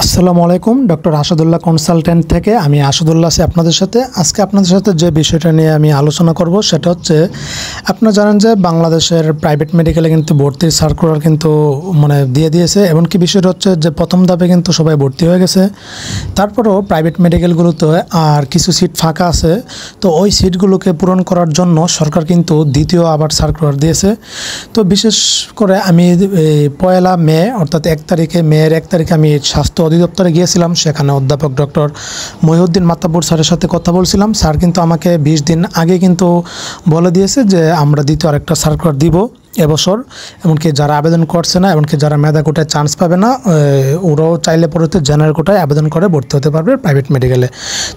আসসালামু আলাইকুম। Doctor Asadullah consultant থেকে আমি আসাদুল্লাহ আছি আপনাদের সাথে। আজকে আপনাদের সাথে যে বিষয়টা নিয়ে আমি আলোচনা করব সেটা হচ্ছে, আপনারা জানেন যে বাংলাদেশের প্রাইভেট মেডিকেলে কিন্তু ভর্তির সার্কুলার কিন্তু দিয়ে দিয়েছে। এমনকি বিষয়টা হচ্ছে যে প্রথম ধাপে কিন্তু সবাই ভর্তি হয়ে গেছে, তারপরেও প্রাইভেট মেডিকেলগুলোতে আর কিছু সিট ফাঁকা আছে। তো ওই সিটগুলোকে পূরণ করার জন্য সরকার কিন্তু দ্বিতীয় আবার সার্কুলার দিয়েছে। তো বিশেষ করে আমি পয়লা মে অর্থাৎ মেয়ের 1 তারিখে আমি স্বাস্থ্য অধিদপ্তরে গিয়েছিলাম। সেখানে অধ্যাপক ডক্টর মহিউদ্দিন মাতাব্বর স্যারের সাথে কথা বলছিলাম। স্যার কিন্তু আমাকে 20 দিন আগে কিন্তু বলে দিয়েছে যে আমরা দ্বিতীয় আরেকটা সার্কুলার দিব এবছর। এমনকি যারা আবেদন করছে না, এমনকি যারা মেধা কোটায় চান্স পাবে না, ওরাও চাইলে পরবর্তী জেনারেল কোটায় আবেদন করে ভর্তি হতে পারবে প্রাইভেট মেডিকেলে।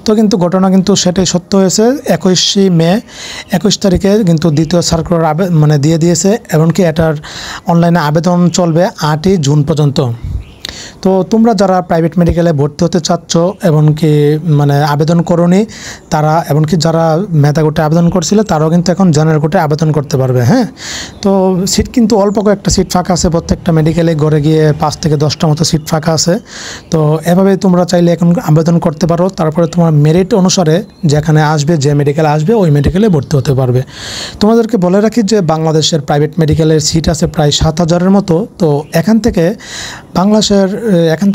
তো কিন্তু ঘটনা কিন্তু সেটাই সত্য হয়েছে। 21 তারিখে কিন্তু দ্বিতীয় সার্কুলার দিয়ে দিয়েছে। এমনকি এটার অনলাইনে আবেদন চলবে 8ই জুন পর্যন্ত। তো তোমরা যারা প্রাইভেট মেডিকেলে ভর্তি হতে চাচ্ছ এমনকি আবেদন করোনি, তারা এমনকি যারা মেধা কোটায় আবেদন করছিলে তারাও কিন্তু এখন জেনারেল কোটায় আবেদন করতে পারবে। হ্যাঁ, তো সিট কিন্তু অল্প কয়েকটা সিট ফাঁকা আছে। প্রত্যেকটা মেডিকেলে গড়ে গিয়ে 5 থেকে 10টা মতো সিট ফাঁকা আছে। তো এভাবেই তোমরা চাইলে এখন আবেদন করতে পারো। তারপরে তোমার মেরিট অনুসারে যেখানে আসবে, যে মেডিকেলে আসবে ওই মেডিকেলে ভর্তি হতে পারবে। তোমাদেরকে বলে রাখি যে বাংলাদেশের প্রাইভেট মেডিকেলের সিট আছে প্রায় 7,000-এর মতো। তো এখান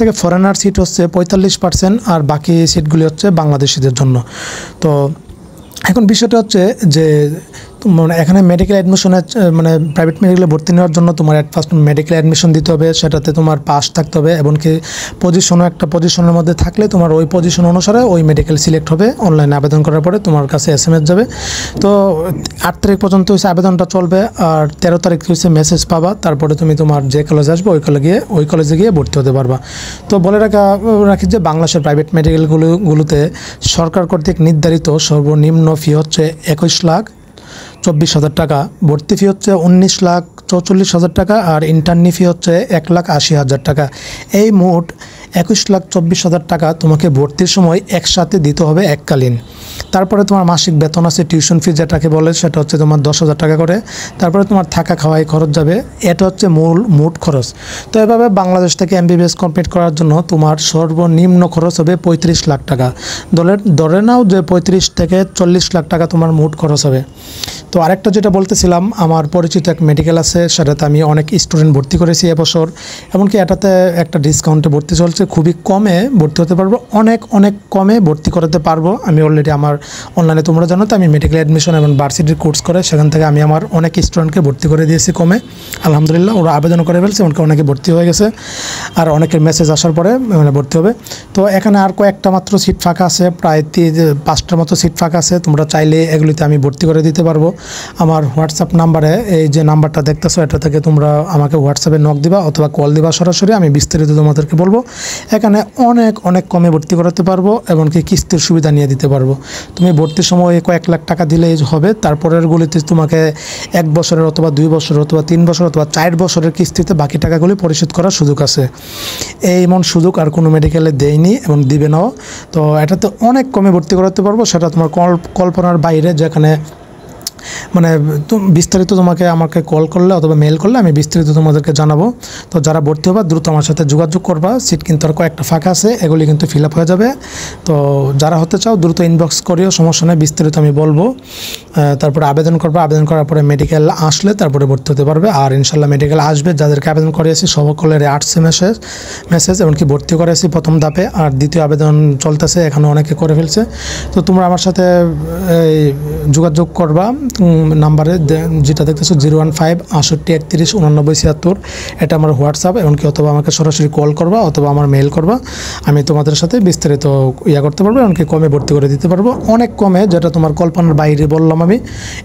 থেকে ফরেনার সিট হচ্ছে 45%, আর বাকি সিটগুলি হচ্ছে বাংলাদেশিদের জন্য। তো এখন বিষয়টা হচ্ছে যে এখানে মেডিকেল অ্যাডমিশনে প্রাইভেট মেডিকেলে ভর্তি নেওয়ার জন্য তোমার ফার্স্ট মেডিকেল অ্যাডমিশন দিতে হবে। সেটাতে তোমার পাস থাকতে হবে, এমনকি একটা পজিশনের মধ্যে থাকলে তোমার ওই পজিশন অনুসারে ওই মেডিকেল সিলেক্ট হবে। অনলাইনে আবেদন করার পরে তোমার কাছে SMS যাবে। তো 8 তারিখ পর্যন্ত হচ্ছে আবেদনটা চলবে, আর 13 তারিখ হচ্ছে মেসেজ পাবা। তারপরে তুমি তোমার যে কলেজে আসবে ওই কলেজে গিয়ে ভর্তি হতে পারবা। তো বলে রাখি যে বাংলাদেশের প্রাইভেট মেডিকেলগুলোতে সরকার কর্তৃক নির্ধারিত সর্বনিম্ন ফি হচ্ছে 21,24,000 টাকা, ভর্তি ফি হচ্ছে 19,44,000 টাকা, আর ইন্টার্নি ফি হচ্ছে 1,80,000 টাকা। এই মোট 21,24,000 টাকা তোমাকে ভর্তির সময় একসাথে দিতে হবে এককালীন। তারপরে তোমার মাসিক বেতন আছে, টিউশন ফি যেটাকে বলে, সেটা হচ্ছে তোমার 10,000 টাকা করে। তারপরে তোমার থাকা খাওয়াই খরচ যাবে। এটা হচ্ছে মোট খরচ। তো এভাবে বাংলাদেশ থেকে MBBS কমপ্লিট করার জন্য তোমার সর্বনিম্ন খরচ হবে 35 লাখ টাকা। ধরে নাও যে 35 থেকে 40 লাখ টাকা তোমার মোট খরচ হবে। তো আরেকটা যেটা বলতেছিলাম, আমার পরিচিত এক মেডিকেল আছে, সেটাতে আমি অনেক স্টুডেন্ট ভর্তি করেছি এবছর। এমনকি এটাতে একটা ডিসকাউন্টে ভর্তি চলছে, খুবই কমে ভর্তি হতে পারবো, অনেক কমে ভর্তি করাতে পারবো। আমি অলরেডি আমার অনলাইনে, তোমরা জানো তো আমি মেডিকেল অ্যাডমিশন এবং ভার্সিটির কোর্স করে, সেখান থেকে আমি আমার অনেক স্টুডেন্টকে ভর্তি করে দিয়েছি কমে। আলহামদুলিল্লাহ, ওরা আবেদন করে ফেলছে, এমনকি অনেকে ভর্তি হয়ে গেছে, আর অনেকের মেসেজ আসার পরে ভর্তি হবে। তো এখানে আর কয়েকটা মাত্র সিট ফাঁকা আছে, প্রায় 5টার মতো সিট ফাঁকা আছে। তোমরা চাইলে এগুলিতে আমি ভর্তি করে দিতে পারবো। আমার হোয়াটসঅ্যাপ নাম্বারে, এই যে নাম্বারটা দেখতেছো, এটা থেকে তোমরা আমাকে হোয়াটসঅ্যাপে নক দিবা অথবা কল দিবা সরাসরি, আমি বিস্তারিত তোমাদেরকে বলবো। এখানে অনেক কমে ভর্তি করাতে পারবো, এমনকি কিস্তির সুবিধা নিয়ে দিতে পারবো। তুমি ভর্তির সময় কয়েক লাখ টাকা দিলেই হবে। তারপরের গুলিতে তোমাকে 1 বছরের অথবা 2 বছর অথবা 3 বছর অথবা 4 বছরের কিস্তিতে বাকি টাকাগুলি পরিশোধ করার সুযোগ আছে। এমন সুযোগ আর কোনো মেডিকেলে দেয়নি এবং দিবে নাও। তো এটাতে অনেক কমে ভর্তি করাতে পারবো, সেটা তোমার কল্পনার বাইরে। যেখানে বিস্তারিত আমাকে কল করলে অথবা মেল করলে আমি বিস্তারিত তোমাদেরকে জানাবো। তো যারা ভর্তি হবা দ্রুত আমার সাথে যোগাযোগ করবা। সিট কিন্তু আর কয়েকটা ফাঁকা আছে, এগুলি কিন্তু ফিল আপ হয়ে যাবে। তো যারা হতে চাও দ্রুত ইনবক্স করিও, সমস্যা নেই, বিস্তারিত আমি বলবো। তারপরে আবেদন করবা, আবেদন করার পরে মেডিকেল আসলে তারপরে ভর্তি হতে পারবে। আর ইনশাল্লাহ মেডিকেল আসবে, যাদেরকে আবেদন করিয়েছি সকলের 8 মেসেজ এমনকি ভর্তি করেছি প্রথম ধাপে, আর দ্বিতীয় আবেদন চলতেছে, এখানে অনেকে করে ফেলছে। তো তোমরা আমার সাথে যোগাযোগ করবা নাম্বারে, যেটা দেখতেছো 015 68 31 89 76, এটা আমার হোয়াটসঅ্যাপ। এমনকি অথবা আমাকে সরাসরি কল করবা অথবা আমার মেল করবা, আমি তোমাদের সাথে বিস্তারিত করতে পারবো, এমনকি কমে ভর্তি করে দিতে পারবো, অনেক কমে, যেটা তোমার কল্পনার বাইরে বললাম আমি।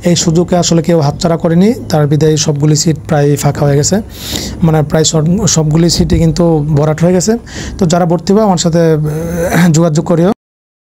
এই সুযোগে আসলে কেউ হাতছাড়া করেনি, তার বিদায় সবগুলি সিট প্রায় ফাঁকা হয়ে গেছে, প্রায় সবগুলি সিটই কিন্তু ভরাট হয়ে গেছে। তো যারা ভর্তি হবে আমার সাথে যোগাযোগ করিও।